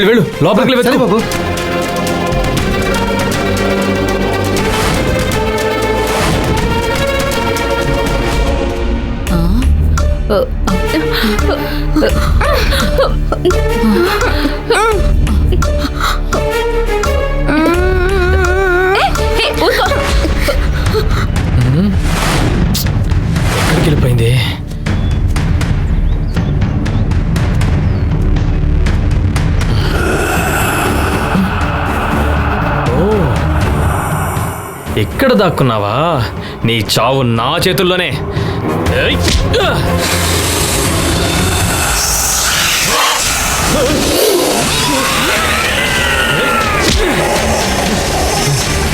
వెళ్ళు లోపలికి సరే వెళ్ళు బాబు. ఎక్కడికి వెళ్ళిపోయింది? ఎక్కడ దాక్కున్నావా? నీ చావు నా చేతుల్లోనే. ఏయ్!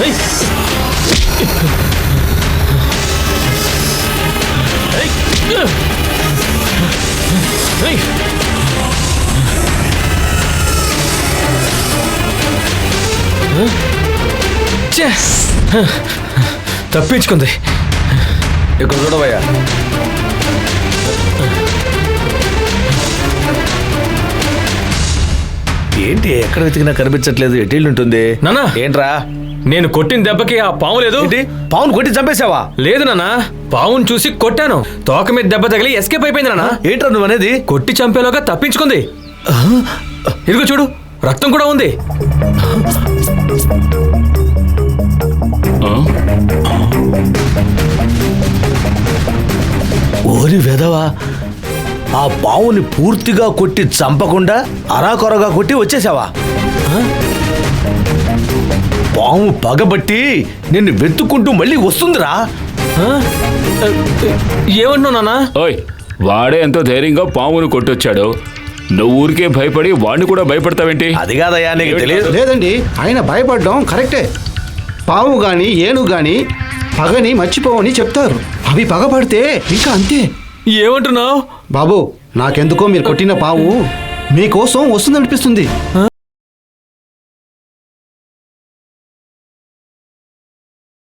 ఏయ్! ఏయ్! ఏయ్! ఛే! తప్పించుకుంది. ఇక్కడ చూడవయ్యా. ఏంటి ఎక్కడ వెతికినా కనిపించట్లేదు, ఎటు ఉంటుంది? నాన్నా! ఏంట్రా? నేను కొట్టిన దెబ్బకి ఆ పాము లేదు. ఏంటి పావును కొట్టి చంపేశావా? లేదు నాన్న, పావును చూసి కొట్టాను. తోక మీద దెబ్బ తగిలి ఎస్కేప్ అయిపోయింది నాన్న. ఏంట్రా నువ్వు అనేది? కొట్టి చంపేలోగా తప్పించుకుంది. ఇదిగో చూడు, రక్తం కూడా ఉంది. ఓరి వెధవా, ఆ పావుని పూర్తిగా కొట్టి చంపకుండా అరాకొరగా కొట్టి వచ్చేసావా? పాము పగబట్టి నిన్ను వెతుక్కుంటూ మళ్ళీ వస్తుందిరా. ఆ? ఏమంటున్నావు నాన్న? ఓయ్, వాడే ఎంతో ధైర్యంగా పామును కొట్టొచ్చాడు. నువ్వు ఊరికే భయపడి వాడిని కూడా భయపడతావేంటి? అది కాదయ్యా, నీకు తెలియదు. లేదండి, ఆయన భయపడడం కరెక్టే. పాము గాని ఏను గాని పగని మర్చిపోవని చెప్తారు. అవి పగపడితే ఇంకా అంతే. ఏమంటున్నావు? బాబు, నాకెందుకో మీరు కొట్టిన పాము మీకోసం వస్తుందనిపిస్తుంది.